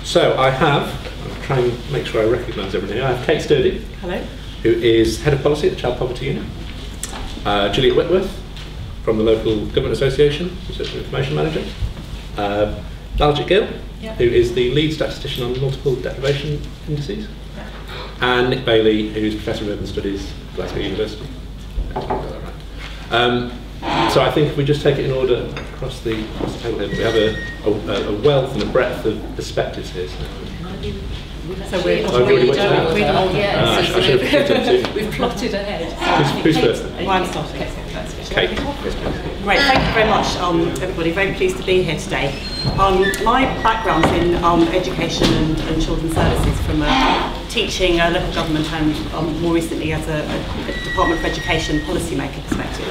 So I have, I'll try and make sure I recognise everything here. I have Kate Sturdy. Hello. Who is Head of Policy at the Child Poverty Unit. Juliet Whitworth from the Local Government Association, Research and Information Manager. Baljit Gill, who is the lead statistician on multiple deprivation indices. And Nick Bailey, who's Professor of Urban Studies at Glasgow University. So I think if we just take it in order across the table here, we have a wealth and a breadth of perspectives here. So we've plotted ahead. Who's first? Well, I'm starting. Kate. Great, thank you very much, everybody. Very pleased to be here today. My background's in education and children's services, from teaching, local government, and more recently as a Department for Education policymaker perspective.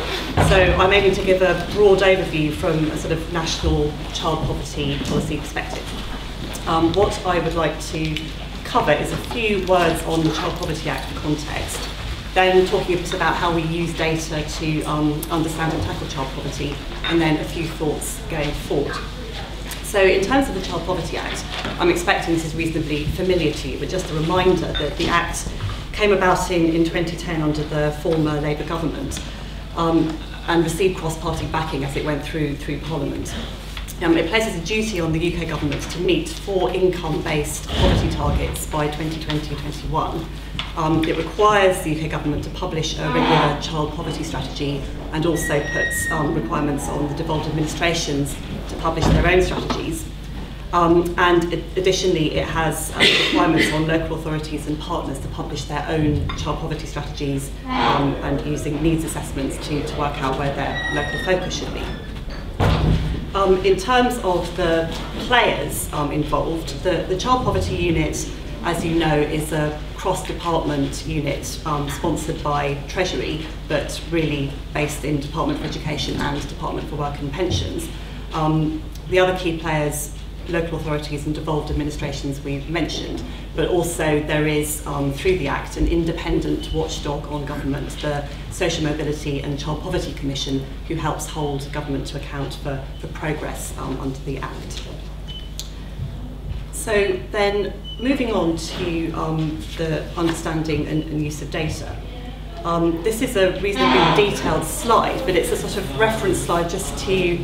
So I'm aiming to give a broad overview from a sort of national child poverty policy perspective. What I would like to cover is a few words on the Child Poverty Act for context, then talking a bit about how we use data to understand and tackle child poverty, and then a few thoughts going forward. So in terms of the Child Poverty Act, I'm expecting this is reasonably familiar to you, but just a reminder that the Act came about in 2010 under the former Labour government, and received cross-party backing as it went through Parliament. It places a duty on the UK government to meet 4 income-based poverty targets by 2020-21. It requires the UK government to publish a regular child poverty strategy, and also puts requirements on the devolved administrations to publish their own strategies. And additionally, it has requirements on local authorities and partners to publish their own child poverty strategies, and using needs assessments to work out where their local focus should be. In terms of the players involved, the Child Poverty Unit, as you know, is a cross-department unit sponsored by Treasury, but really based in Department for Education and Department for Work and Pensions. The other key players, local authorities and devolved administrations we've mentioned, but also there is, through the Act, an independent watchdog on government, the Social Mobility and Child Poverty Commission, who helps hold government to account for progress under the Act. So then, moving on to the understanding and use of data. This is a reasonably detailed slide, but it's a sort of reference slide just to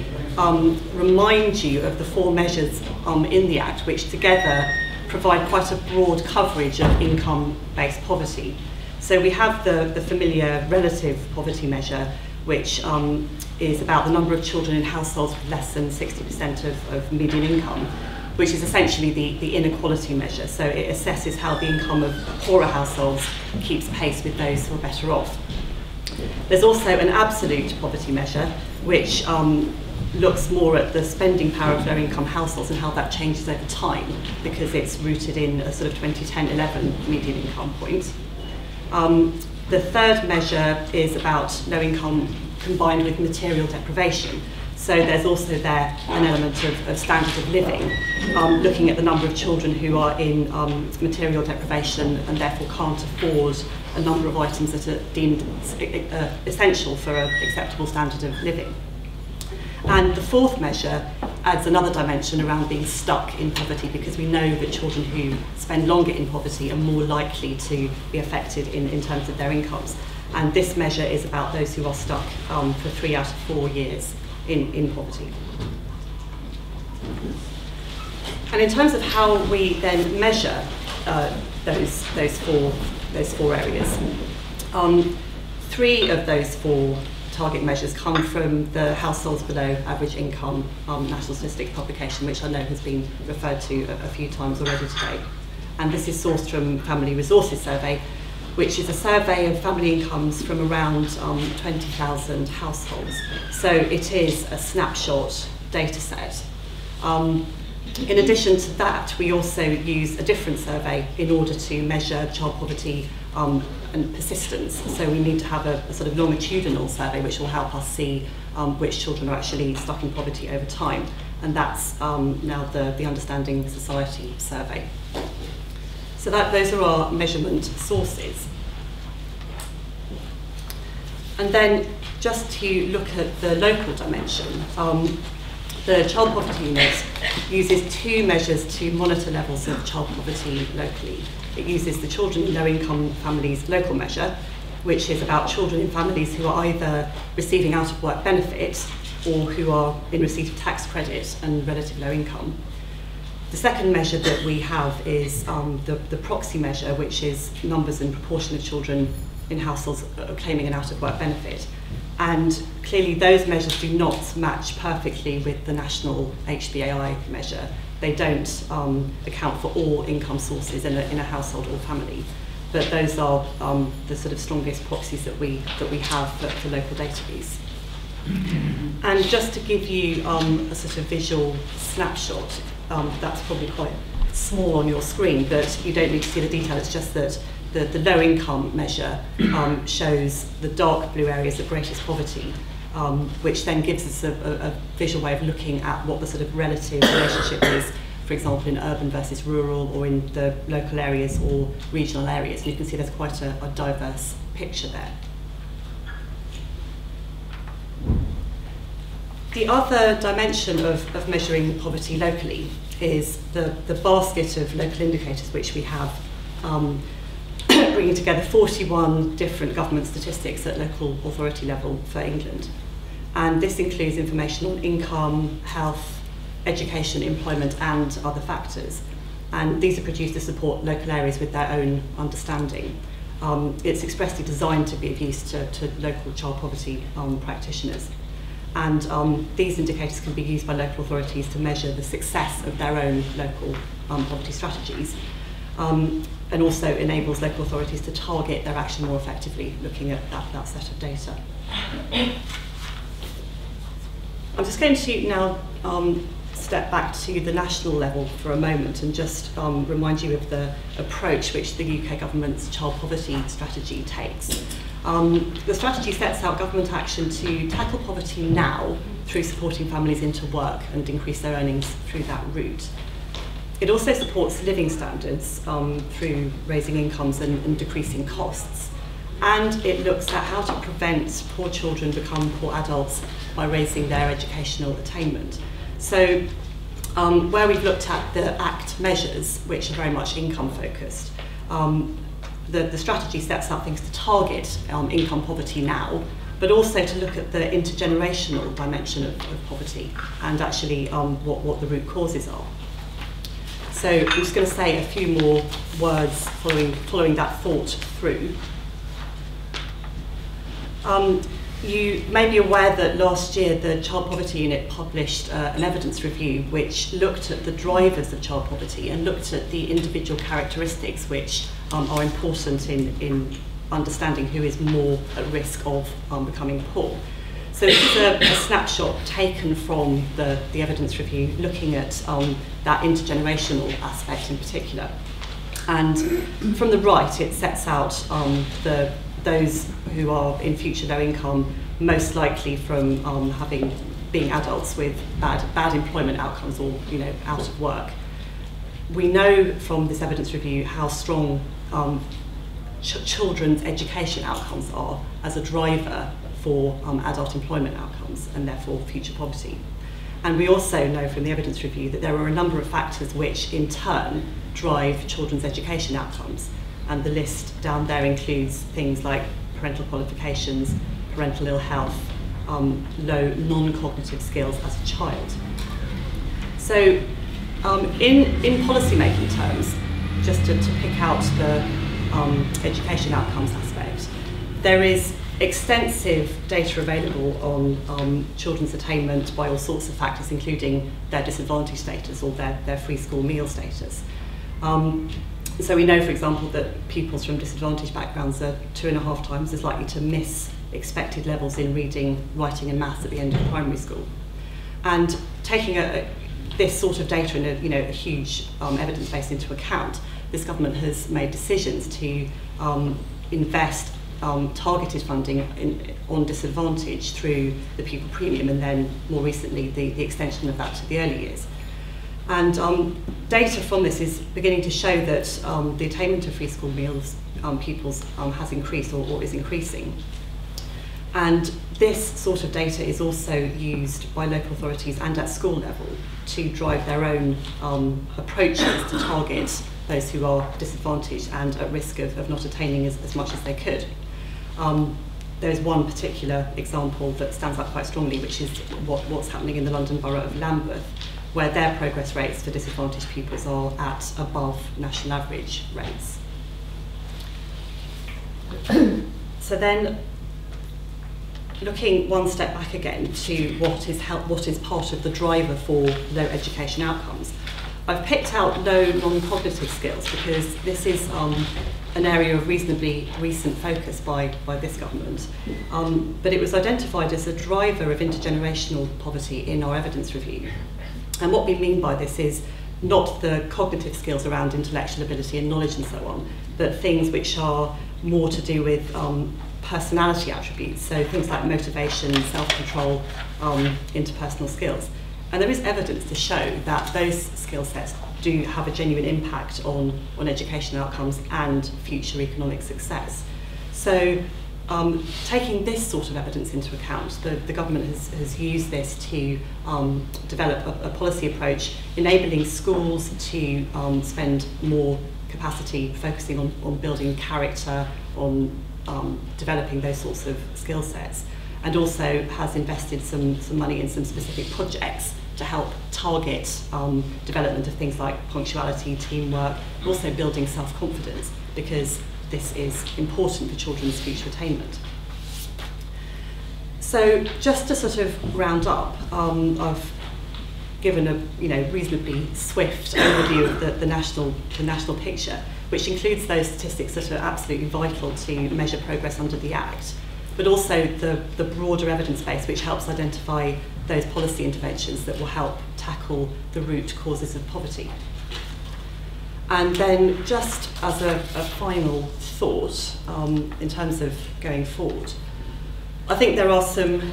remind you of the 4 measures in the Act, which together provide quite a broad coverage of income-based poverty. So we have the familiar relative poverty measure, which is about the number of children in households with less than 60% of median income, which is essentially the inequality measure. So it assesses how the income of poorer households keeps pace with those who are better off. There's also an absolute poverty measure, which looks more at the spending power of low-income households and how that changes over time, because it's rooted in a sort of 2010-11 median income point. The third measure is about low income combined with material deprivation. So there's also there an element of standard of living, looking at the number of children who are in material deprivation and therefore can't afford a number of items that are deemed essential for an acceptable standard of living. And the fourth measure adds another dimension around being stuck in poverty, because we know that children who spend longer in poverty are more likely to be affected in terms of their incomes. And this measure is about those who are stuck for 3 out of 4 years in poverty. And in terms of how we then measure those four areas, 3 of those 4 target measures come from the Households Below Average Income National Statistics publication, which I know has been referred to a few times already today. And this is sourced from Family Resources Survey, which is a survey of family incomes from around 20,000 households. So it is a snapshot data set. In addition to that, we also use a different survey in order to measure child poverty and persistence. So we need to have a sort of longitudinal survey which will help us see which children are actually stuck in poverty over time. And that's now the Understanding Society survey. So those are our measurement sources. And then just to look at the local dimension, The Child Poverty Unit uses two measures to monitor levels of child poverty locally. It uses the Children in Low-Income Families Local Measure, which is about children in families who are either receiving out-of-work benefit or who are in receipt of tax credit and relative low income. The second measure that we have is the proxy measure, which is numbers and proportion of children in households claiming an out-of-work benefit. And clearly those measures do not match perfectly with the national HBAI measure. They don't account for all income sources in a household or family. But those are the sort of strongest proxies that we have for local data use. And just to give you a sort of visual snapshot, that's probably quite small on your screen, but you don't need to see the detail. It's just that the low income measure shows the dark blue areas of greatest poverty, which then gives us a visual way of looking at what the sort of relative relationship is, for example, in urban versus rural, or in the local areas or regional areas. And you can see there's quite a diverse picture there. The other dimension of measuring poverty locally is the basket of local indicators which we have, bringing together 41 different government statistics at local authority level for England. And this includes information on income, health, education, employment and other factors. And these are produced to support local areas with their own understanding. It's expressly designed to be of use to local child poverty practitioners. And these indicators can be used by local authorities to measure the success of their own local poverty strategies, and also enables local authorities to target their action more effectively, looking at that set of data. I'm just going to now step back to the national level for a moment and just remind you of the approach which the UK government's child poverty strategy takes. The strategy sets out government action to tackle poverty now through supporting families into work and increase their earnings through that route. It also supports living standards through raising incomes and decreasing costs. And it looks at how to prevent poor children become poor adults by raising their educational attainment. So where we've looked at the ACT measures, which are very much income focused, the strategy sets out things to target income poverty now, but also to look at the intergenerational dimension of poverty and actually what the root causes are. So I'm just going to say a few more words following that thought through. You may be aware that last year the Child Poverty Unit published an evidence review which looked at the drivers of child poverty and looked at the individual characteristics which are important in understanding who is more at risk of becoming poor. So this is a snapshot taken from the evidence review, looking at that intergenerational aspect in particular. And from the right, it sets out those who are in future low income, most likely from being adults with bad employment outcomes or out of work. We know from this evidence review how strong children's education outcomes are as a driver for adult employment outcomes and therefore future poverty. And we also know from the evidence review that there are a number of factors which in turn drive children's education outcomes. And the list down there includes things like parental qualifications, parental ill health, low non-cognitive skills as a child. So in policy-making terms, just to pick out the education outcomes aspect, there is extensive data available on children's attainment by all sorts of factors, including their disadvantaged status or their free school meal status. So we know, for example, that pupils from disadvantaged backgrounds are 2.5 times as likely to miss expected levels in reading, writing and maths at the end of primary school. And taking this sort of data and a huge evidence base into account, this government has made decisions to invest targeted funding on disadvantage through the pupil premium and then more recently the extension of that to the early years. And data from this is beginning to show that the attainment of free school meals pupils has increased or is increasing. And this sort of data is also used by local authorities and at school level to drive their own approaches to target those who are disadvantaged and at risk of not attaining as much as they could. There's one particular example that stands out quite strongly, which is what's happening in the London Borough of Lambeth, where their progress rates for disadvantaged pupils are at above national average rates. So then, looking one step back again to what is part of the driver for low education outcomes, I've picked out low non-cognitive skills because this is an area of reasonably recent focus by this government, but it was identified as a driver of intergenerational poverty in our evidence review. And what we mean by this is not the cognitive skills around intellectual ability and knowledge and so on, but things which are more to do with personality attributes, so things like motivation, self-control, interpersonal skills. And there is evidence to show that those skill sets do have a genuine impact on education outcomes and future economic success. So taking this sort of evidence into account, the government has used this to develop a policy approach enabling schools to spend more capacity focusing on building character, on developing those sorts of skill sets, and also has invested some money in some specific projects to help target development of things like punctuality, teamwork, also building self-confidence, because this is important for children's future attainment. So just to sort of round up, I've given a reasonably swift overview of the national picture, which includes those statistics that are absolutely vital to measure progress under the Act, but also the broader evidence base which helps identify those policy interventions that will help tackle the root causes of poverty. And then just as a final thought, in terms of going forward, I think there are some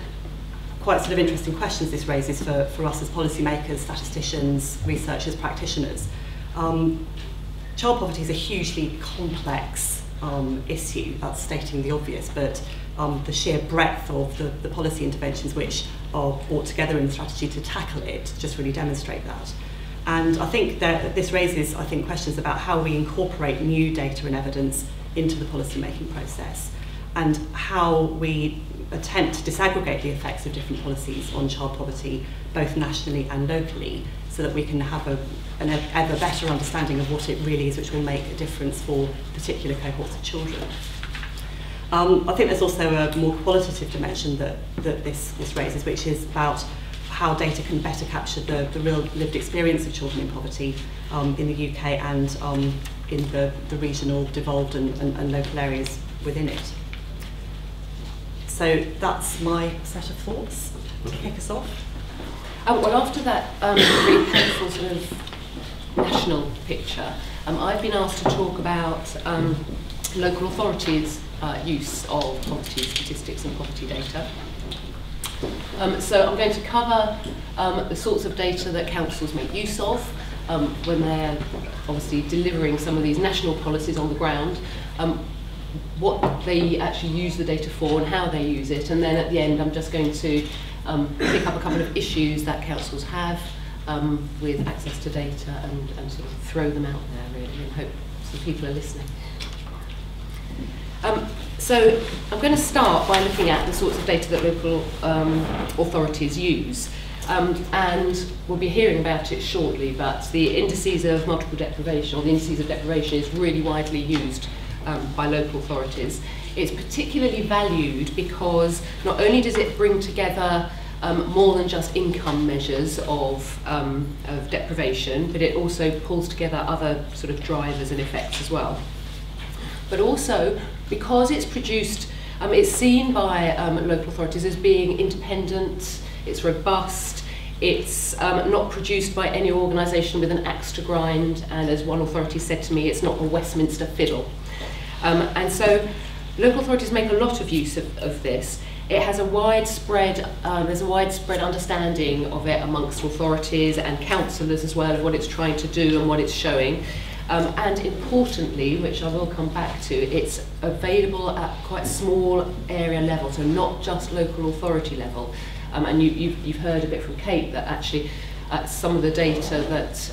quite sort of interesting questions this raises for us as policymakers, statisticians, researchers, practitioners. Child poverty is a hugely complex issue, that's stating the obvious, but the sheer breadth of the policy interventions which are brought together in the strategy to tackle it just really demonstrate that. And I think that this raises, questions about how we incorporate new data and evidence into the policy making process, and how we attempt to disaggregate the effects of different policies on child poverty, both nationally and locally, so that we can have an ever better understanding of what it really is which will make a difference for particular cohorts of children. I think there's also a more qualitative dimension that this raises, which is about how data can better capture the real lived experience of children in poverty in the UK and in the regional, devolved and local areas within it. So that's my set of thoughts to kick us off. Well, after that really helpful sort of national picture, I've been asked to talk about local authorities' use of poverty statistics and poverty data. So I'm going to cover the sorts of data that councils make use of when they're obviously delivering some of these national policies on the ground, what they actually use the data for and how they use it, and then at the end I'm just going to pick up a couple of issues that councils have with access to data and sort of throw them out there really and hope some people are listening. So I'm going to start by looking at the sorts of data that local authorities use, and we'll be hearing about it shortly, but the indices of multiple deprivation, or the indices of deprivation, is really widely used by local authorities. It's particularly valued because not only does it bring together more than just income measures of deprivation, but it also pulls together other sort of drivers and effects as well. But also, because it's produced, it's seen by local authorities as being independent, it's robust, it's not produced by any organisation with an axe to grind, and as one authority said to me, it's not a Westminster fiddle. And so local authorities make a lot of use of this. It has a widespread, there's a widespread understanding of it amongst authorities and councillors as well, of what it's trying to do and what it's showing. And importantly, which I will come back to, it's available at quite small area level, so not just local authority level. And you've heard a bit from Kate that actually some of the data that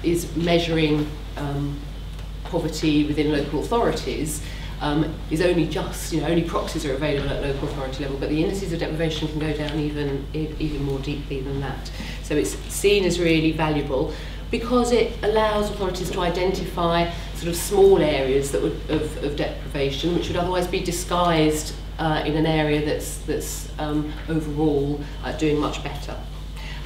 is measuring poverty within local authorities is only just, only proxies are available at local authority level, but the indices of deprivation can go down even more deeply than that. So it's seen as really valuable because it allows authorities to identify sort of small areas that would, of deprivation, which would otherwise be disguised in an area that's overall doing much better.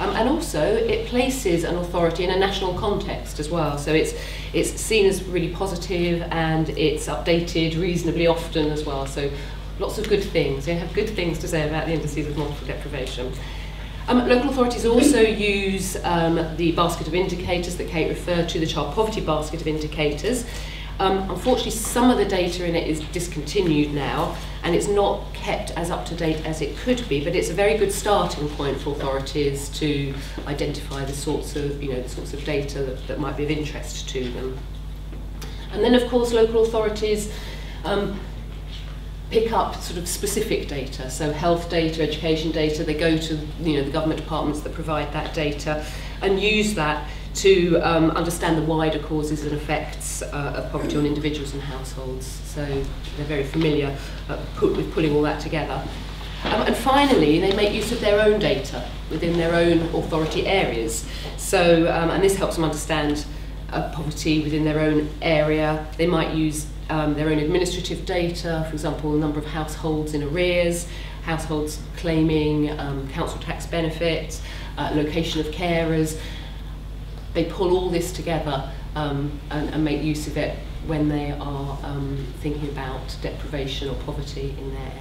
And also, it places an authority in a national context as well. So it's seen as really positive, and it's updated reasonably often as well. So lots of good things. You have good things to say about the indices of multiple deprivation. Local authorities also use the basket of indicators that Kate referred to, the child poverty basket of indicators. Unfortunately, some of the data in it is discontinued now, and it's not kept as up to date as it could be, but it's a very good starting point for authorities to identify the sorts of, the sorts of data that might be of interest to them. And then, of course, local authorities pick up sort of specific data, so health data, education data. They go to the government departments that provide that data and use that to understand the wider causes and effects of poverty on individuals and households. So they're very familiar with pulling all that together. And finally, they make use of their own data within their own authority areas. So, and this helps them understand poverty within their own area. They might use their own administrative data, for example, the number of households in arrears, households claiming council tax benefits, location of carers. They pull all this together and make use of it when they are thinking about deprivation or poverty in their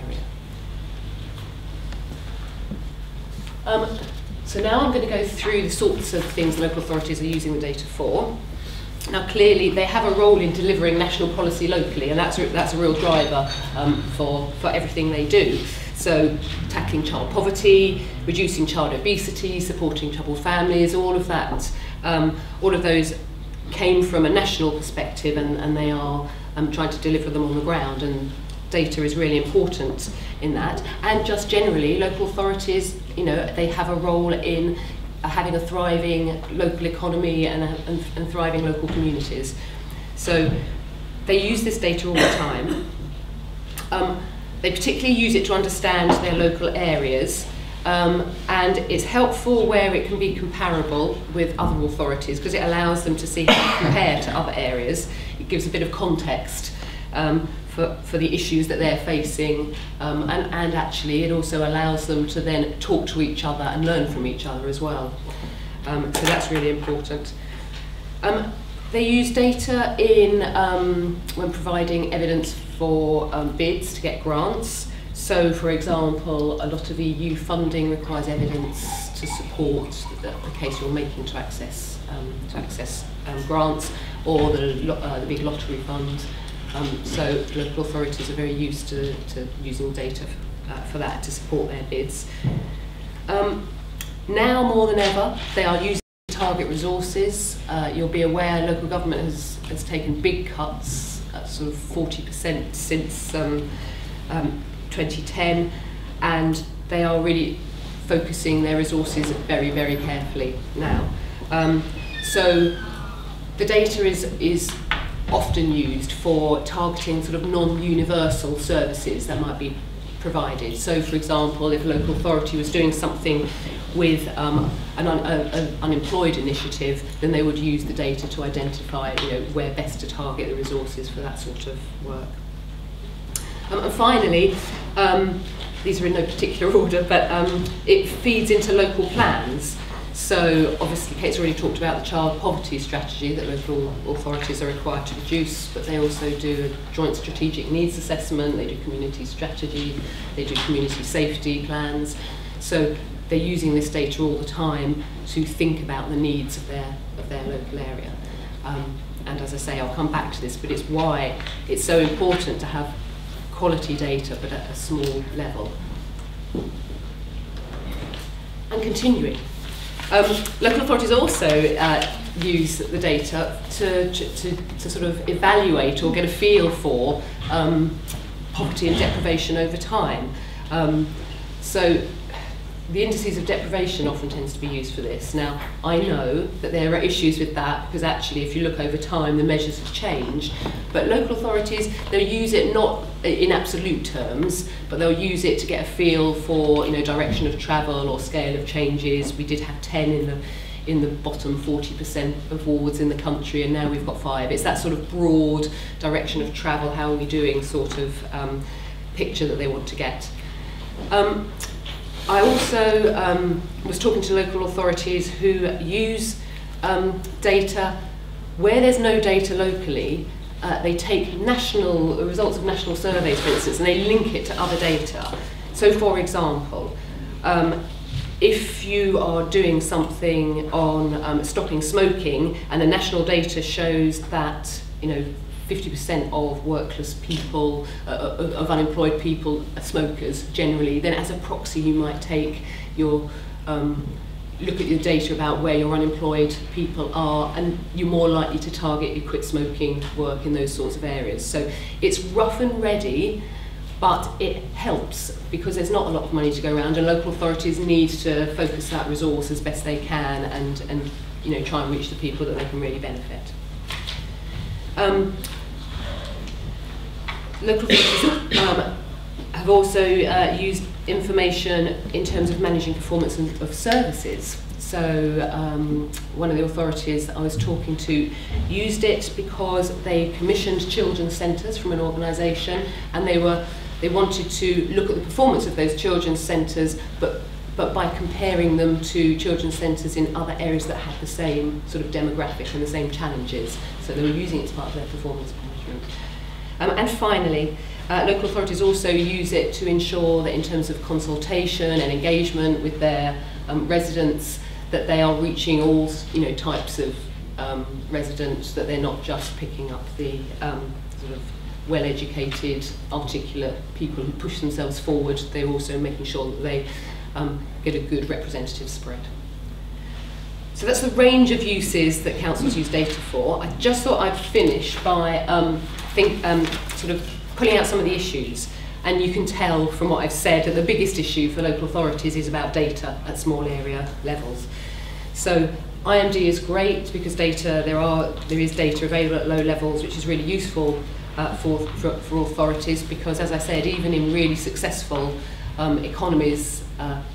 area. So now I'm going to go through the sorts of things local authorities are using the data for. Now clearly they have a role in delivering national policy locally, and that's a real driver for everything they do. So tackling child poverty, reducing child obesity, supporting troubled families, all of that. All of those came from a national perspective, and they are trying to deliver them on the ground, and data is really important in that. And just generally, local authorities, they have a role in having a thriving local economy and thriving local communities. So they use this data all the time. They particularly use it to understand their local areas, and it's helpful where it can be comparable with other authorities because it allows them to see how to compare to other areas. It gives a bit of context for the issues that they're facing, and actually it also allows them to then talk to each other and learn from each other as well. So that's really important. They use data in when providing evidence for bids to get grants. So, for example, a lot of EU funding requires evidence to support the case you're making to access grants, or the big lottery fund. So local authorities are very used to using data for that to support their bids. Now more than ever, they are using target resources. You'll be aware local government has taken big cuts, sort of 40% since 2010, and they are really focusing their resources very, very carefully now. So the data is often used for targeting sort of non-universal services that might be provided. So, for example, if a local authority was doing something with an unemployed initiative, then they would use the data to identify, where best to target the resources for that sort of work. And finally, these are in no particular order, but it feeds into local plans. So obviously Kate's already talked about the child poverty strategy that local authorities are required to produce, but they also do a joint strategic needs assessment, they do community strategy, they do community safety plans. So they're using this data all the time to think about the needs of their local area. And as I say, I'll come back to this, but it's why it's so important to have quality data, but at a small level. And continuing. Local authorities also use the data to sort of evaluate or get a feel for poverty and deprivation over time. So the indices of deprivation often tends to be used for this. Now, I know that there are issues with that because actually if you look over time the measures have changed, but local authorities, they'll use it not in absolute terms, but they'll use it to get a feel for, you know, direction of travel or scale of changes. We did have 10 in the bottom 40% of wards in the country, and now we've got 5. It's that sort of broad direction of travel, how are we doing sort of picture that they want to get. I also was talking to local authorities who use data where there's no data locally. They take national results of national surveys, for instance, and they link it to other data. So, for example, if you are doing something on stopping smoking, and the national data shows that, you know, 50% of workless people, of unemployed people are smokers generally, then as a proxy you might take your, look at your data about where your unemployed people are, and you're more likely to target your quit smoking work in those sorts of areas. So it's rough and ready, but it helps because there's not a lot of money to go around, and local authorities need to focus that resource as best they can and you know, try and reach the people that they can really benefit. Local authorities have also used information in terms of managing performance of services. So one of the authorities that I was talking to used it because they commissioned children's centres from an organisation, and they wanted to look at the performance of those children's centres, but by comparing them to children's centres in other areas that had the same sort of demographic and the same challenges. So they were using it as part of their performance management. And finally, local authorities also use it to ensure that in terms of consultation and engagement with their residents, that they are reaching all, you know, types of residents, that they're not just picking up the sort of well-educated, articulate people who push themselves forward. They're also making sure that they get a good representative spread. So that's the range of uses that councils use data for. I just thought I'd finish by sort of pulling out some of the issues. And you can tell from what I've said that the biggest issue for local authorities is about data at small area levels. So IMD is great because there is data available at low levels, which is really useful for authorities, because, as I said, even in really successful economies,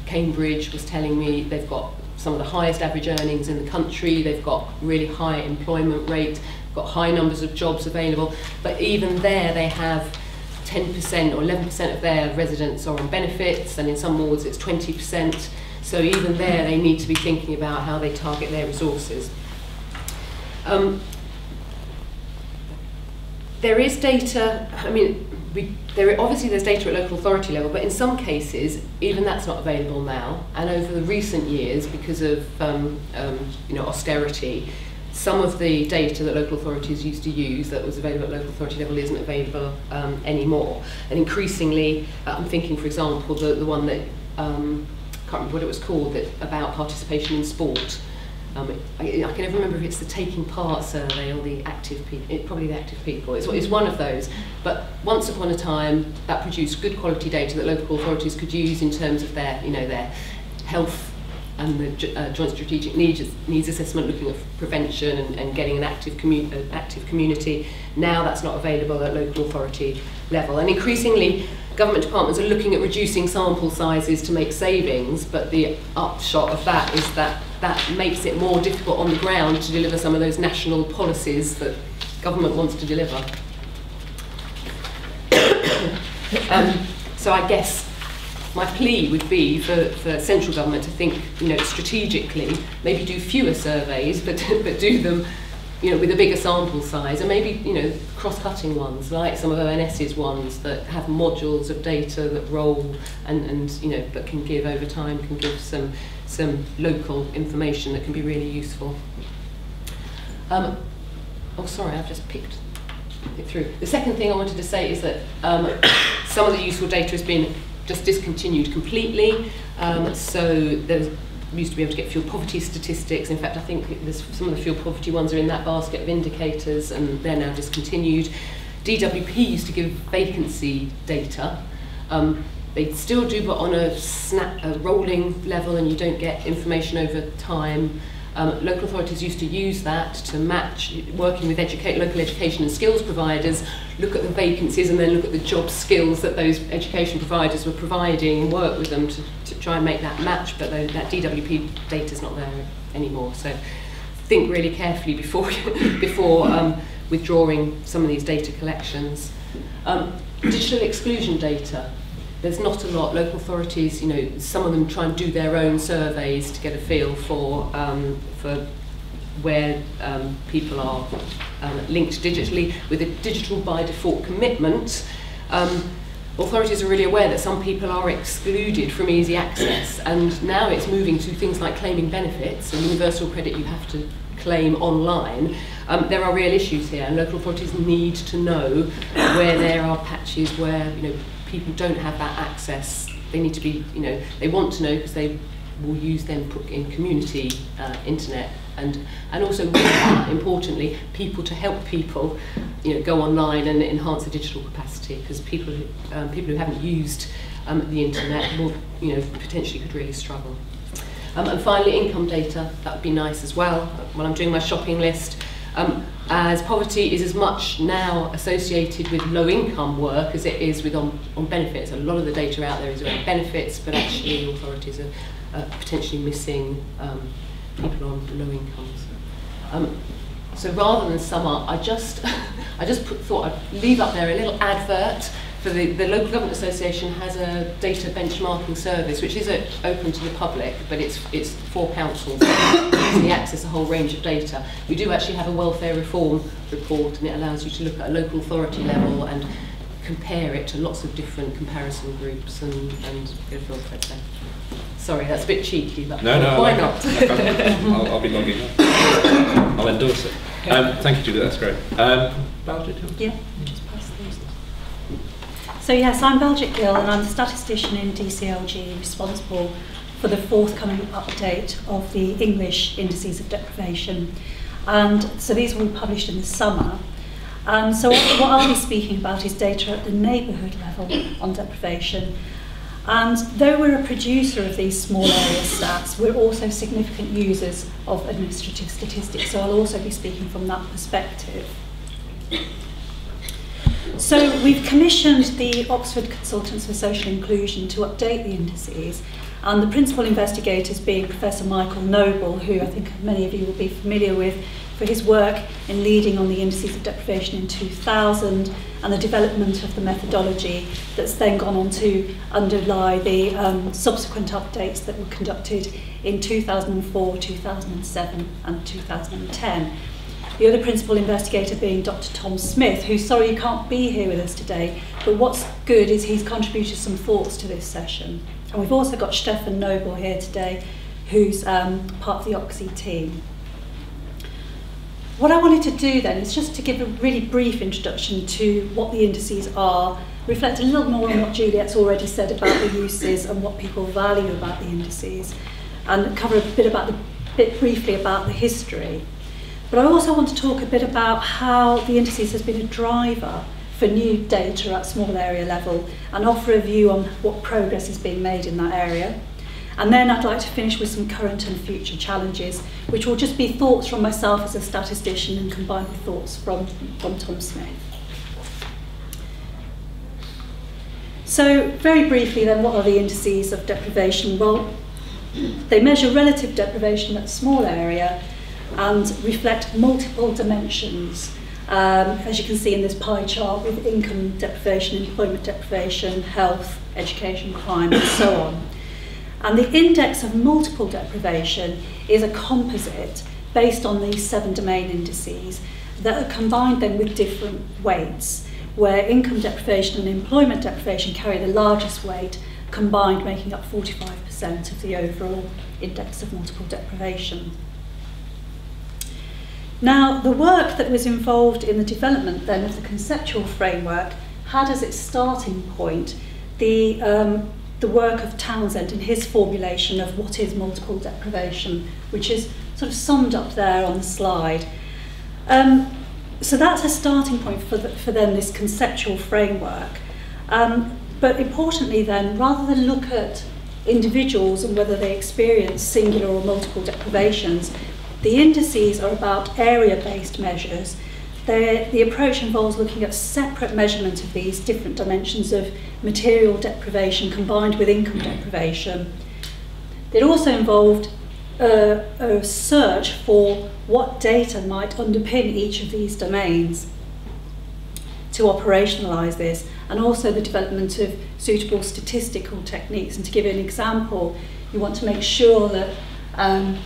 Cambridge was telling me they've got some of the highest average earnings in the country, they've got really high employment rate, got high numbers of jobs available, but even there they have 10% or 11% of their residents are on benefits, and in some wards it's 20%. So even there they need to be thinking about how they target their resources. There is data, I mean, obviously there's data at local authority level, but in some cases even that's not available now. And over the recent years, because of austerity, some of the data that local authorities used to use that was available at local authority level isn't available anymore. And increasingly, I'm thinking, for example, the one that, I can't remember what it was called, that about participation in sport. I can never remember if it's the taking part survey or the active people, probably the active people. It's one of those. But once upon a time, that produced good quality data that local authorities could use in terms of their, their health and the joint strategic needs assessment, looking at prevention and getting an active community. Now that's not available at local authority level. And increasingly, government departments are looking at reducing sample sizes to make savings, but the upshot of that is that makes it more difficult on the ground to deliver some of those national policies that government wants to deliver. So I guess my plea would be for central government to think, strategically, maybe do fewer surveys, but do them, with a bigger sample size, and maybe, cross-cutting ones, like some of ONS's ones that have modules of data that roll and that can give over time, can give some local information that can be really useful. Oh, sorry, I've just picked it through. The second thing I wanted to say is that some of the useful data has been just discontinued completely. So used to be able to get field poverty statistics. In fact, I think some of the field poverty ones are in that basket of indicators, and they're now discontinued. DWP used to give vacancy data. They still do, but on a rolling level, and you don't get information over time. Local authorities used to use that to match, working with local education and skills providers, look at the vacancies and then look at the job skills that those education providers were providing and work with them to try and make that match, but that DWP data is not there anymore. So think really carefully before withdrawing some of these data collections. Digital exclusion data. There's not a lot. Local authorities, some of them try and do their own surveys to get a feel for where people are linked digitally. With a digital by default commitment, authorities are really aware that some people are excluded from easy access, and now it's moving to things like claiming benefits and universal credit you have to claim online. There are real issues here, and local authorities need to know where there are patches where people don't have that access. They need to be, they want to know because they will use them in community internet, and also importantly, people to help people, go online and enhance the digital capacity, because people who haven't used the internet will, potentially could really struggle. And finally, income data, that would be nice as well. When I'm doing my shopping list, as poverty is as much now associated with low income work as it is with on benefits. A lot of the data out there is around benefits, but actually authorities are potentially missing people on low incomes. So rather than sum up, I just thought I'd leave up there a little advert for the Local Government Association has a data benchmarking service, which is open to the public, but it's for councils. They access a whole range of data. We do actually have a welfare reform report, and it allows you to look at a local authority level and compare it to lots of different comparison groups and get a feel for it. Sorry, that's a bit cheeky, but why not? I'll be logging up. I'll endorse it. Thank you, Juliet, that's great. Baljit? Yeah, just pass these. So yes, I'm Baljit Gill, and I'm the statistician in DCLG, responsible for the forthcoming update of the English Indices of Deprivation. And so these will be published in the summer. And so what I'll be speaking about is data at the neighbourhood level on deprivation. And though we're a producer of these small area stats, we're also significant users of administrative statistics, so I'll also be speaking from that perspective. So we've commissioned the Oxford Consultants for Social Inclusion to update the indices, and the principal investigators being Professor Michael Noble, who I think many of you will be familiar with for his work in leading on the Indices of Deprivation in 2000 and the development of the methodology that's then gone on to underlie the subsequent updates that were conducted in 2004, 2007 and 2010. The other principal investigator being Dr. Tom Smith, who's sorry you can't be here with us today, but what's good is he's contributed some thoughts to this session. And we've also got Stefan Noble here today, who's part of the Oxy team. What I wanted to do then is just to give a really brief introduction to what the indices are, reflect a little more on what Juliet's already said about the uses and what people value about the indices, and cover a bit briefly about the history. But I also want to talk a bit about how the indices has been a driver for new data at small area level and offer a view on what progress is being made in that area. And then I'd like to finish with some current and future challenges, which will just be thoughts from myself as a statistician and combined with thoughts from Tom Smith. So very briefly then, what are the indices of deprivation? Well, they measure relative deprivation at a small area and reflect multiple dimensions, as you can see in this pie chart, with income deprivation, employment deprivation, health, education, crime, and so on. And the index of multiple deprivation is a composite based on these 7 domain indices that are combined then with different weights, where income deprivation and employment deprivation carry the largest weight, combined making up 45% of the overall index of multiple deprivation. Now, the work that was involved in the development then of the conceptual framework had as its starting point the the work of Townsend and his formulation of what is multiple deprivation, which is sort of summed up there on the slide. So that's a starting point for then this conceptual framework. But importantly then, rather than look at individuals and whether they experience singular or multiple deprivations, the indices are about area-based measures. The approach involves looking at separate measurement of these different dimensions of material deprivation combined with income deprivation. It also involved a search for what data might underpin each of these domains to operationalise this, and also the development of suitable statistical techniques. And to give you an example, you want to make sure that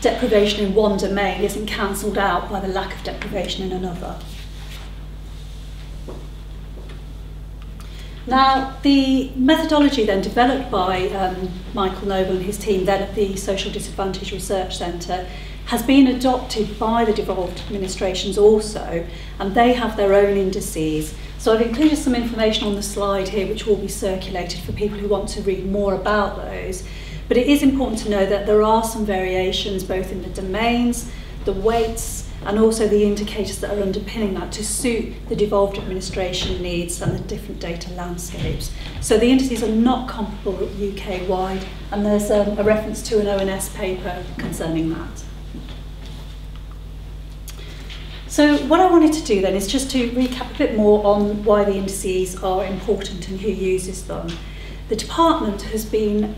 deprivation in one domain isn't cancelled out by the lack of deprivation in another. Now, the methodology then developed by Michael Noble and his team then at the Social Disadvantage Research Centre has been adopted by the devolved administrations also, and they have their own indices. So I've included some information on the slide here which will be circulated for people who want to read more about those. But it is important to know that there are some variations both in the domains, the weights, and also the indicators that are underpinning that to suit the devolved administration needs and the different data landscapes. So the indices are not comparable UK-wide, and there's a reference to an ONS paper concerning that. So what I wanted to do then is just to recap a bit more on why the indices are important and who uses them. The department has been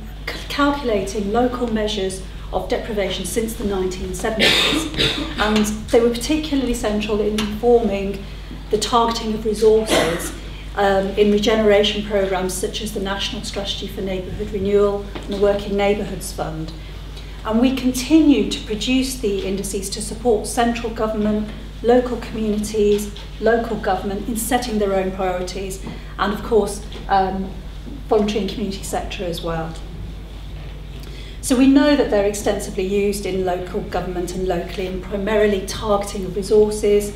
calculating local measures of deprivation since the 1970s, and they were particularly central in informing the targeting of resources in regeneration programmes such as the National Strategy for Neighbourhood Renewal and the Working Neighbourhoods Fund. And we continue to produce the indices to support central government, local communities, local government in setting their own priorities, and of course voluntary and community sector as well. So we know that they're extensively used in local government and locally, and primarily targeting of resources,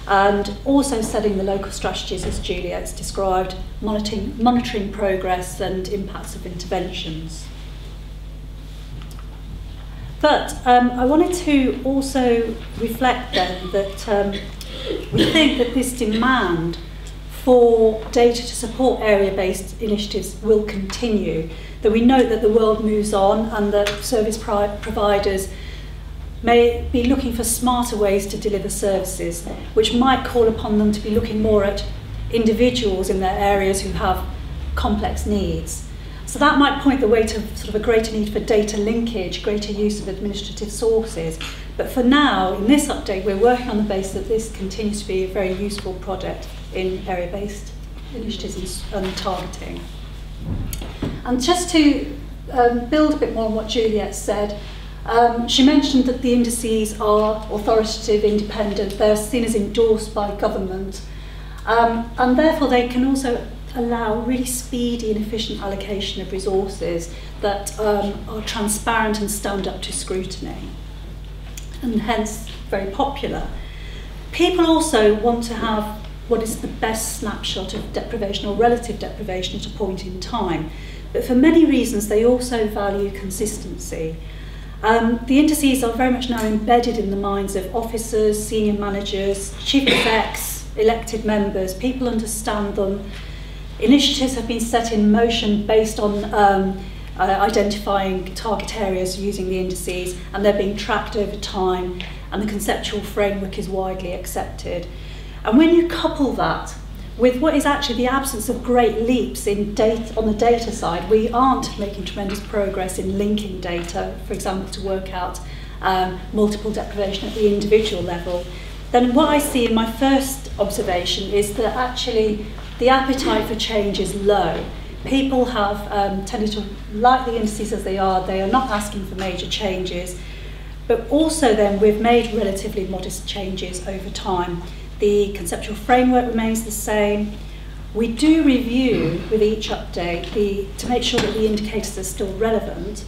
and also setting the local strategies, as Juliet's described, monitoring progress and impacts of interventions. But I wanted to also reflect then that we think that this demand for data to support area-based initiatives will continue, that we note that the world moves on and that service providers may be looking for smarter ways to deliver services, which might call upon them to be looking more at individuals in their areas who have complex needs. So that might point the way to sort of a greater need for data linkage, greater use of administrative sources. But for now, in this update, we're working on the basis that this continues to be a very useful project in area-based initiatives and targeting. And just to build a bit more on what Juliet said, she mentioned that the indices are authoritative, independent, they're seen as endorsed by government, and therefore they can also allow really speedy and efficient allocation of resources that are transparent and stand up to scrutiny, and hence very popular. People also want to have what is the best snapshot of deprivation or relative deprivation at a point in time. But for many reasons, they also value consistency. The indices are very much now embedded in the minds of officers, senior managers, chief execs, elected members. People understand them. Initiatives have been set in motion based on identifying target areas using the indices, and they're being tracked over time, and the conceptual framework is widely accepted. And when you couple that with what is actually the absence of great leaps in data on the data side, we aren't making tremendous progress in linking data, for example, to work out multiple deprivation at the individual level, then what I see in my first observation is that actually the appetite for change is low. People have tended to like the indices as they are not asking for major changes, but also then we've made relatively modest changes over time. The conceptual framework remains the same. We do review with each update to make sure that the indicators are still relevant,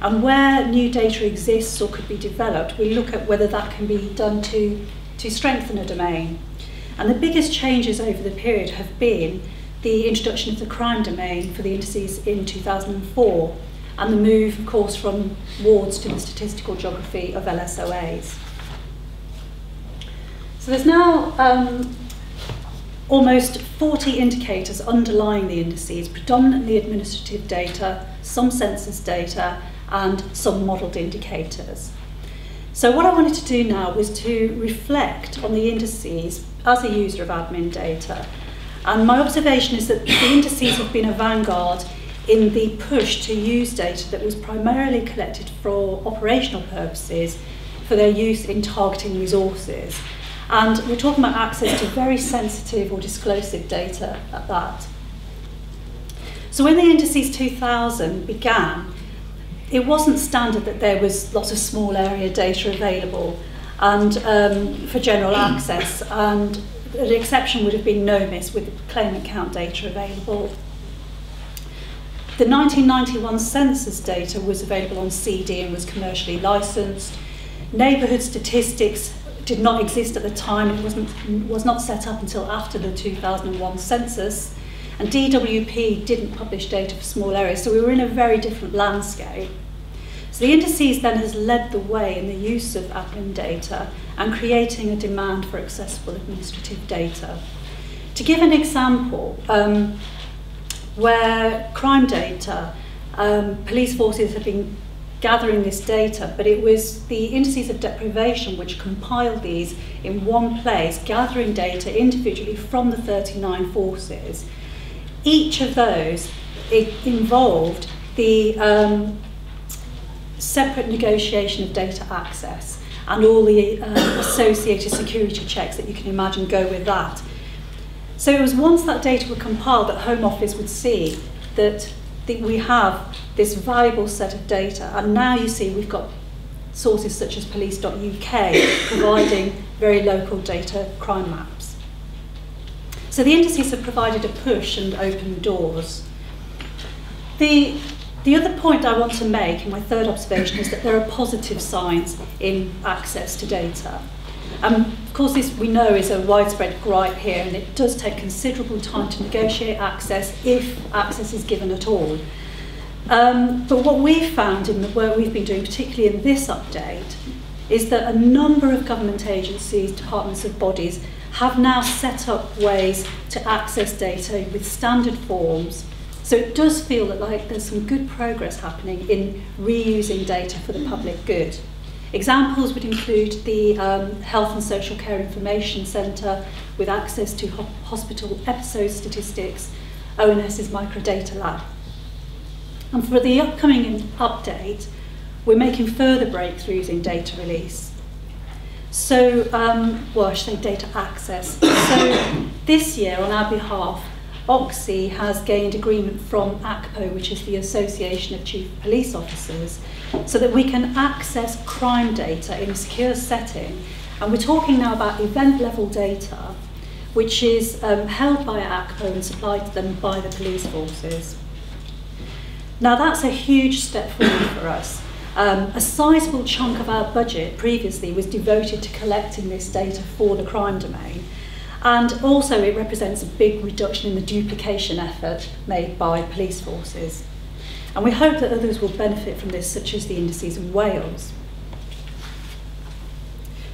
and where new data exists or could be developed, we look at whether that can be done to strengthen a domain. And the biggest changes over the period have been the introduction of the crime domain for the indices in 2004, and the move, of course, from wards to the statistical geography of LSOAs. So there's now almost 40 indicators underlying the indices, predominantly administrative data, some census data, and some modelled indicators. So what I wanted to do now was to reflect on the indices as a user of admin data. And my observation is that the indices have been a vanguard in the push to use data that was primarily collected for operational purposes for their use in targeting resources. And we're talking about access to very sensitive or disclosive data at that. So when the Indices 2000 began, it wasn't standard that there was lots of small area data available and for general access, and the exception would have been NOMIS with the claimant count data available. The 1991 census data was available on CD and was commercially licensed. Neighbourhood statistics did not exist at the time. It was not set up until after the 2001 census, and DWP didn't publish data for small areas, so we were in a very different landscape. So the Indices then has led the way in the use of admin data and creating a demand for accessible administrative data. To give an example, where crime data, police forces have been gathering this data, but it was the Indices of deprivation which compiled these in one place, gathering data individually from the 39 forces. Each of those, it involved the separate negotiation of data access and all the associated security checks that you can imagine go with that. So it was once that data were compiled that Home Office would see that we have this valuable set of data, and now you see we've got sources such as police.uk providing very local data crime maps. So the indices have provided a push and opened doors. The other point I want to make, and my third observation, is that there are positive signs in access to data. Of course, this we know is a widespread gripe here, and it does take considerable time to negotiate access, if access is given at all. But what we've found in the work we've been doing, particularly in this update, is that a number of government agencies, departments and bodies have now set up ways to access data with standard forms. So it does feel that there's some good progress happening in reusing data for the public good. Examples would include the Health and Social Care Information Centre with access to hospital episode statistics, ONS's microdata lab. And for the upcoming update, we're making further breakthroughs in data release. So, well, I should say data access. So this year, on our behalf, Oxy has gained agreement from ACPO, which is the Association of Chief Police Officers, so that we can access crime data in a secure setting. And we're talking now about event-level data, which is held by ACPO and supplied to them by the police forces. Now that's a huge step forward for us. A sizable chunk of our budget previously was devoted to collecting this data for the crime domain. And also it represents a big reduction in the duplication effort made by police forces. And we hope that others will benefit from this, such as the Indices in Wales.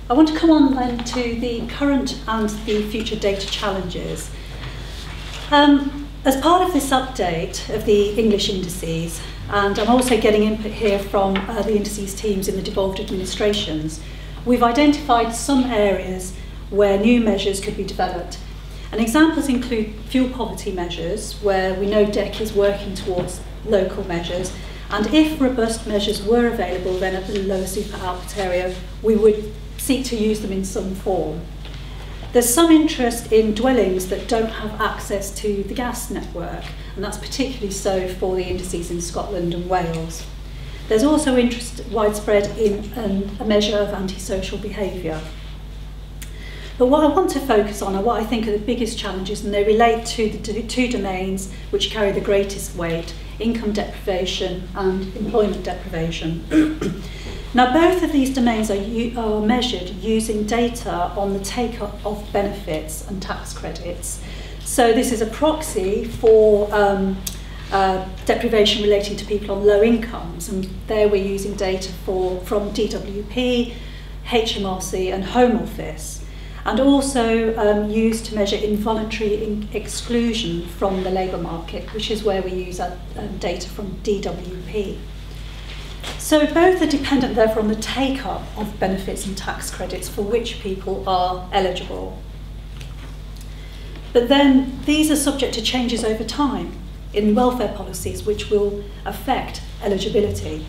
I want to come on then to the current and the future data challenges. As part of this update of the English indices, and I'm also getting input here from the indices teams in the devolved administrations, we've identified some areas where new measures could be developed. And examples include fuel poverty measures, where we know DEC is working towards local measures, and if robust measures were available then at the lower super output area, we would seek to use them in some form. There's some interest in dwellings that don't have access to the gas network, and that's particularly so for the indices in Scotland and Wales. There's also interest widespread in a measure of antisocial behaviour. But what I want to focus on are what I think are the biggest challenges, and they relate to the two domains which carry the greatest weight: income deprivation and employment deprivation. Now, both of these domains are measured using data on the take-up of benefits and tax credits. So this is a proxy for deprivation relating to people on low incomes, and there we're using data from DWP, HMRC and Home Office, and also used to measure involuntary exclusion from the labour market, which is where we use data from DWP. So both are dependent therefore on the take-up of benefits and tax credits for which people are eligible. But then these are subject to changes over time in welfare policies which will affect eligibility.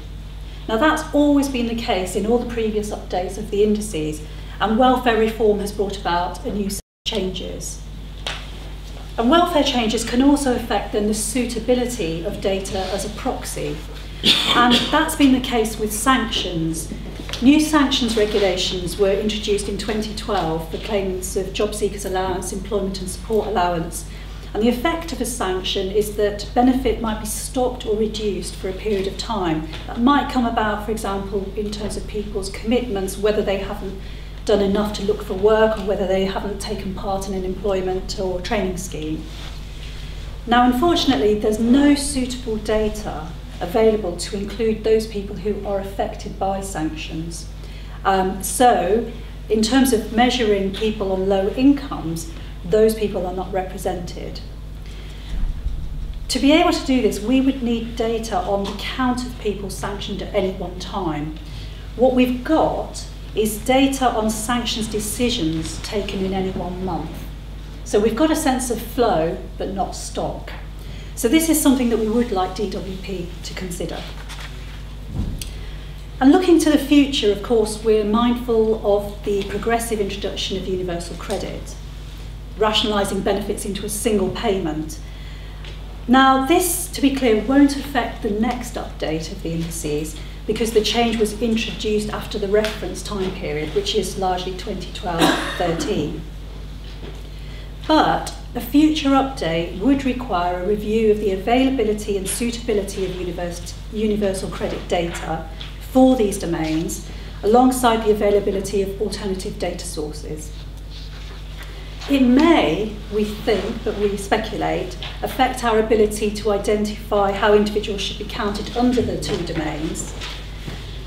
Now that's always been the case in all the previous updates of the indices, and welfare reform has brought about a new set of changes. And welfare changes can also affect then the suitability of data as a proxy. And that's been the case with sanctions. New sanctions regulations were introduced in 2012 for claimants of job seekers allowance, employment and support allowance. And the effect of a sanction is that benefit might be stopped or reduced for a period of time. That might come about, for example, in terms of people's commitments, whether they haven't done enough to look for work or whether they haven't taken part in an employment or training scheme. Now, unfortunately, there's no suitable data available to include those people who are affected by sanctions. So, in terms of measuring people on low incomes, those people are not represented. To be able to do this, we would need data on the count of people sanctioned at any one time. What we've got is data on sanctions decisions taken in any 1 month. So we've got a sense of flow, but not stock. So this is something that we would like DWP to consider. And looking to the future, of course, we're mindful of the progressive introduction of universal credit, rationalising benefits into a single payment. Now this, to be clear, won't affect the next update of the indices because the change was introduced after the reference time period, which is largely 2012-13. But a future update would require a review of the availability and suitability of universal credit data for these domains, alongside the availability of alternative data sources. It may, we think, but we speculate, affect our ability to identify how individuals should be counted under the two domains.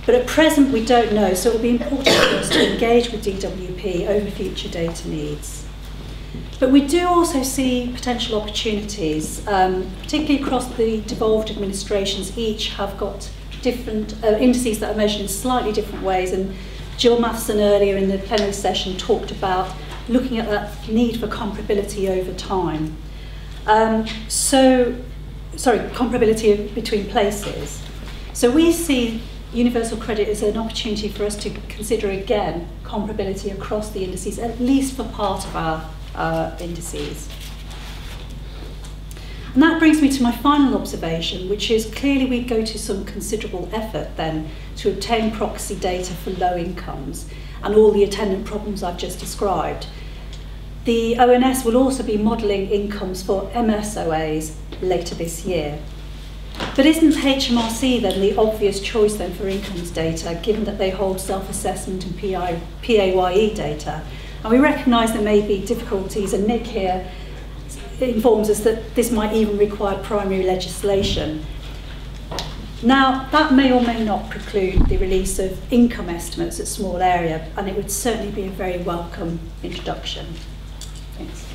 But at present we don't know, so it will be important for us to engage with DWP over future data needs. But we do also see potential opportunities, particularly across the devolved administrations. Each have got different indices that are measured in slightly different ways, and Jill Matheson earlier in the plenary session talked about looking at that need for comparability over time. Comparability between places. So we see universal credit as an opportunity for us to consider again comparability across the indices, at least for part of our indices. And that brings me to my final observation, which is clearly we go to some considerable effort then to obtain proxy data for low incomes and all the attendant problems I've just described. The ONS will also be modelling incomes for MSOAs later this year. But isn't HMRC then the obvious choice then for incomes data, given that they hold self-assessment and PAYE data? And we recognise there may be difficulties, and Nick here informs us that this might even require primary legislation. Now, that may or may not preclude the release of income estimates at small area, and it would certainly be a very welcome introduction. Thanks.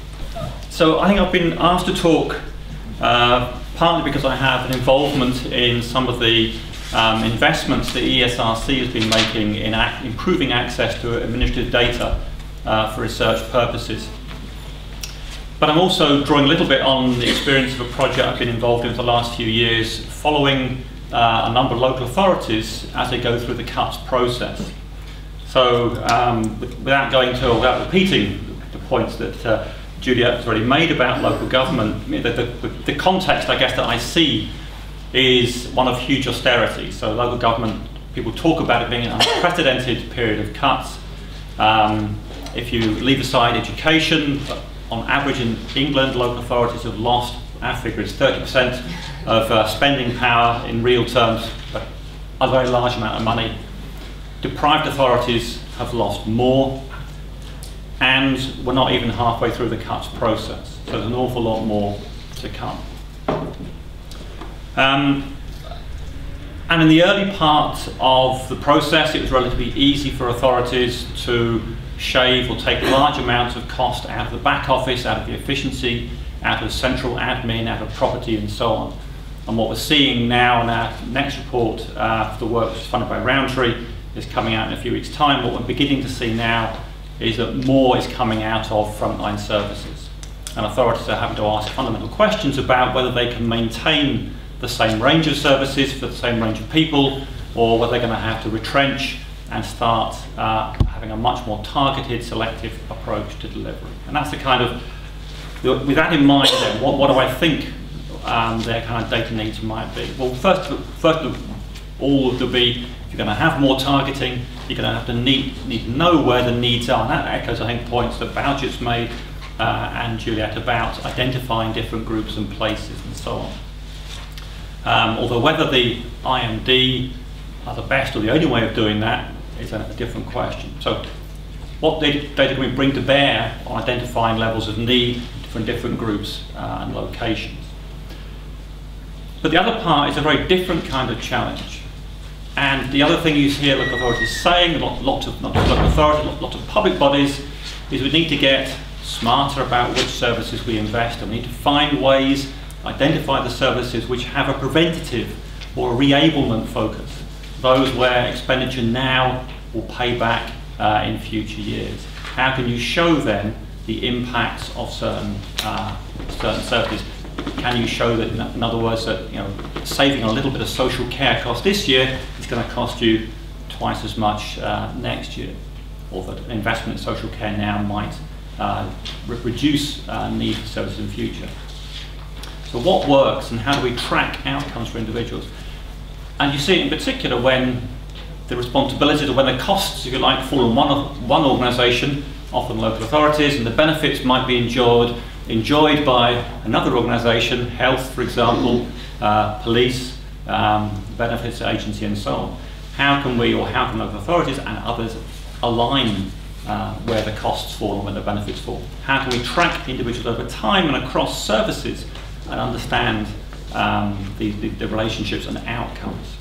So I think I've been asked to talk partly because I have an involvement in some of the investments that ESRC has been making in improving access to administrative data for research purposes. But I'm also drawing a little bit on the experience of a project I've been involved in for the last few years, following a number of local authorities as they go through the cuts process. So without repeating the points that Juliet has already made about local government, the context, I guess, that I see is one of huge austerity. So local government, people talk about it being an unprecedented period of cuts. If you leave aside education, on average in England, local authorities have lost, our figure is 30% of spending power in real terms, but a very large amount of money. Deprived authorities have lost more. and we're not even halfway through the cuts process. So there's an awful lot more to come. And in the early part of the process, it was relatively easy for authorities to shave or take large amounts of cost out of the back office, out of the efficiency, out of central admin, out of property and so on. And what we're seeing now in our next report, for the work which is funded by Roundtree, is coming out in a few weeks' time. What we're beginning to see now is that more is coming out of frontline services. And authorities are having to ask fundamental questions about whether they can maintain the same range of services for the same range of people, or whether they're going to have to retrench and start having a much more targeted, selective approach to delivery. And that's the kind of, with that in mind, then, what do I think their kind of data needs might be? Well, first of all, there'll be, if you're going to have more targeting, you're going to have to need to know where the needs are. And that echoes, I think, points that Baljit's made and Juliet about identifying different groups and places and so on. Although whether the IMD are the best or the only way of doing that is a different question. So what data can we bring to bear on identifying levels of need from different groups and locations? But the other part is a very different kind of challenge. And the other thing you hear local authorities saying, lots of not just local authorities, lots of public bodies, is we need to get smarter about which services we invest in. We need to find ways, identify the services which have a preventative or a re-ablement focus, those where expenditure now will pay back in future years. How can you show then the impacts of certain services? Can you show that, in other words, that saving a little bit of social care cost this year is going to cost you twice as much next year, or that investment in social care now might reduce need for services in future? So what works, and how do we track outcomes for individuals? And you see it in particular when the responsibilities or when the costs, if you like, fall on one organisation, often local authorities, and the benefits might be enjoyed by another organisation, health, for example, police, benefits agency, and so on. How can we, or how can local authorities and others align where the costs fall and where the benefits fall? How can we track individuals over time and across services and understand the relationships and outcomes?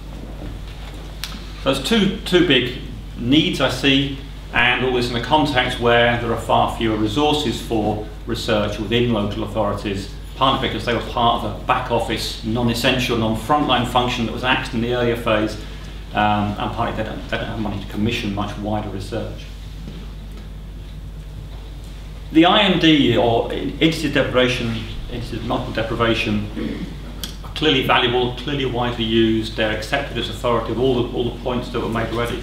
Those two big needs I see, and all this in a context where there are far fewer resources for research within local authorities, partly because they were part of a back office, non-essential, non-frontline function that was axed in the earlier phase, and partly they don't have money to commission much wider research. The IMD, or indices of multiple deprivation, are clearly valuable, clearly widely used. They're accepted as authority of all the points that were made already.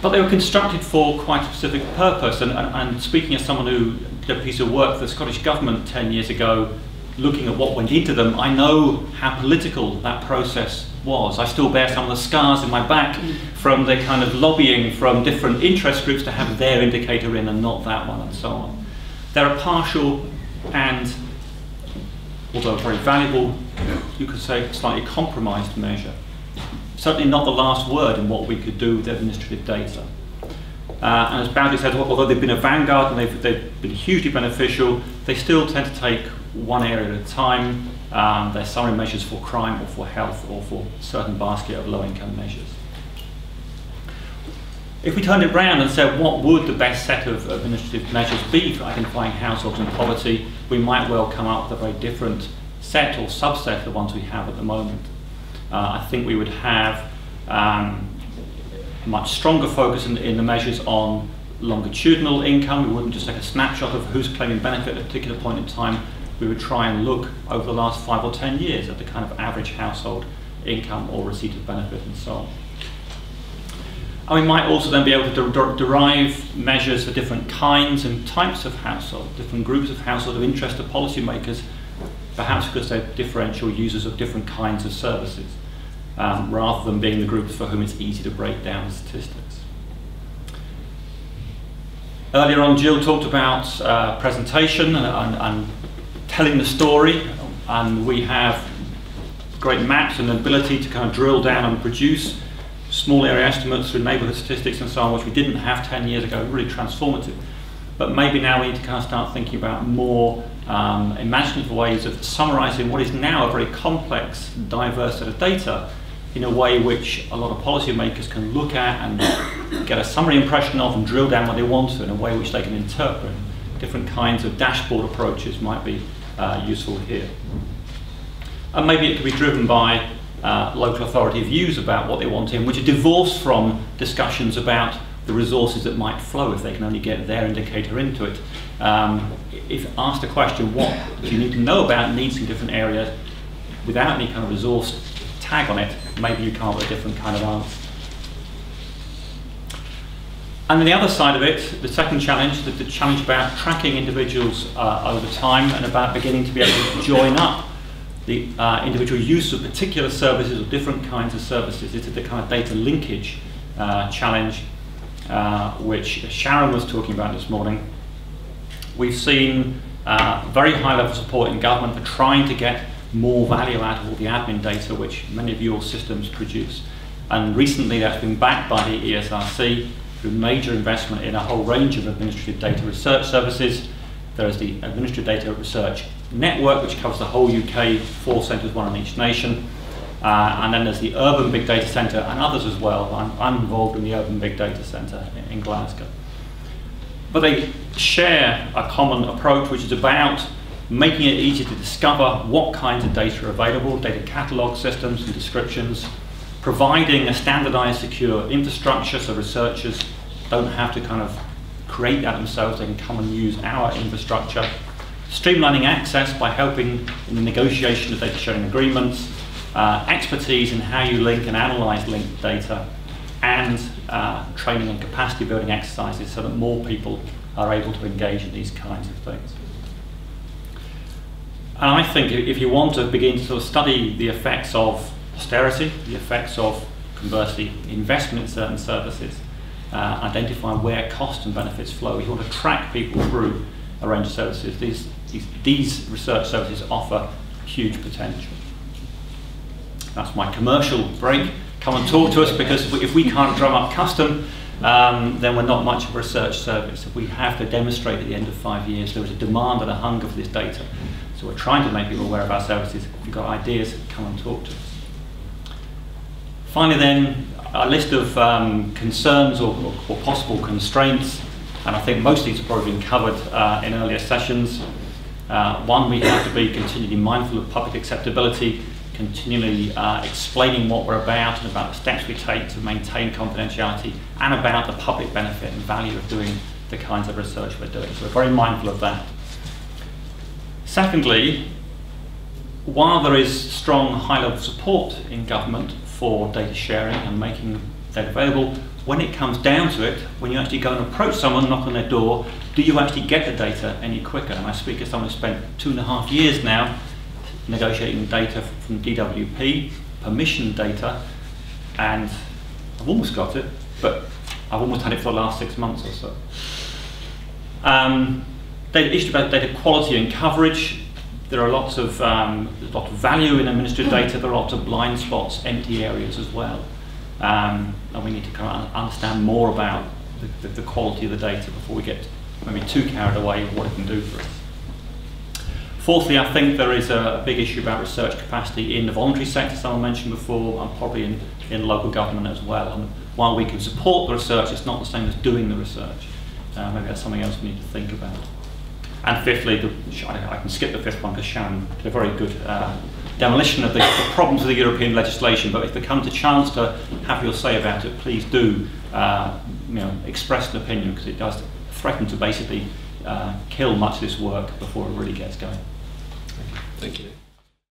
But they were constructed for quite a specific purpose. And speaking as someone who did a piece of work for the Scottish Government 10 years ago, looking at what went into them, I know how political that process was. I still bear some of the scars in my back from the kind of lobbying from different interest groups to have their indicator in and not that one, and so on. They're a partial and, although very valuable, you could say slightly compromised measure. Certainly not the last word in what we could do with administrative data. And as Baljit said, although they've been a vanguard and they've been hugely beneficial, they still tend to take one area at a time. They're summary measures for crime or for health or for a certain basket of low-income measures. If we turned it round and said what would the best set of administrative measures be for identifying households in poverty, we might well come up with a very different set or subset of the ones we have at the moment. I think we would have a much stronger focus in the measures on longitudinal income. We wouldn't just take a snapshot of who's claiming benefit at a particular point in time. We would try and look over the last 5 or 10 years at the kind of average household income or receipt of benefit and so on. And we might also then be able to derive measures for different kinds and types of household, different groups of household of interest to policymakers, perhaps because they're differential users of different kinds of services, rather than being the groups for whom it's easy to break down statistics. Earlier on, Jill talked about presentation and telling the story, and we have great maps and the ability to kind of drill down and produce small area estimates through neighbourhood statistics and so on, which we didn't have 10 years ago, really transformative. but maybe now we need to kind of start thinking about more imaginative ways of summarising what is now a very complex, diverse set of data in a way which a lot of policymakers can look at and get a summary impression of and drill down what they want to in a way which they can interpret. Different kinds of dashboard approaches might be useful here. And maybe it could be driven by local authority views about what they want in, which are divorced from discussions about the resources that might flow if they can only get their indicator into it. If asked a question, what do you need to know about needs in different areas, without any kind of resource tag on it, maybe you come up with a different kind of answer. And then the other side of it, the second challenge, the challenge about tracking individuals over time and about beginning to be able to join up the individual use of particular services or different kinds of services. It's the kind of data linkage challenge which Sharon was talking about this morning. We've seen very high level support in government for trying to get more value out of all the admin data which many of your systems produce. And recently that's been backed by the ESRC through major investment in a whole range of administrative data research services. There is the Administrative Data Research Network, which covers the whole UK, 4 centres, 1 in each nation. And then there's the Urban Big Data Centre and others as well. I'm involved in the Urban Big Data Centre in Glasgow. But they share a common approach, which is about making it easy to discover what kinds of data are available, data catalogue systems and descriptions, providing a standardised, secure infrastructure so researchers don't have to kind of create that themselves, they can come and use our infrastructure, streamlining access by helping in the negotiation of data sharing agreements, expertise in how you link and analyse linked data, and training and capacity building exercises so that more people are able to engage in these kinds of things. And I think if you want to begin to sort of study the effects of austerity, the effects of, conversely, investment in certain services, identify where cost and benefits flow, you want to track people through a range of services. These research services offer huge potential. That's my commercial break. Come and talk to us, because if we can't drum up custom, then we're not much of a research service. If we have to demonstrate at the end of 5 years there is a demand and a hunger for this data, so we're trying to make people aware of our services. If you've got ideas, come and talk to us. Finally then, a list of concerns or possible constraints, and I think most of these have probably been covered in earlier sessions. One, we have to be continually mindful of public acceptability, continually explaining what we're about and about the steps we take to maintain confidentiality, and about the public benefit and value of doing the kinds of research we're doing. So we're very mindful of that. Secondly, while there is strong high-level support in government for data sharing and making data available, when it comes down to it, when you actually go and approach someone, knock on their door, do you actually get the data any quicker? And I speak as someone who's spent 2.5 years now negotiating data from DWP, permission data, and I've almost got it, but I've almost had it for the last 6 months or so. Data issue about data quality and coverage. There are lots of value in administrative data. There are lots of blind spots, empty areas as well, and we need to kind of understand more about the quality of the data before we get maybe too carried away with what it can do for us. Fourthly, I think there is a big issue about research capacity in the voluntary sector, someone mentioned before, and probably in local government as well. And while we can support the research, it's not the same as doing the research. Maybe that's something else we need to think about. And fifthly, I can skip the fifth one because Sharon did a very good demolition of the problems of the European legislation, but if there comes a chance to have your say about it, please do express an opinion, because it does threaten to basically kill much of this work before it really gets going. Thank you.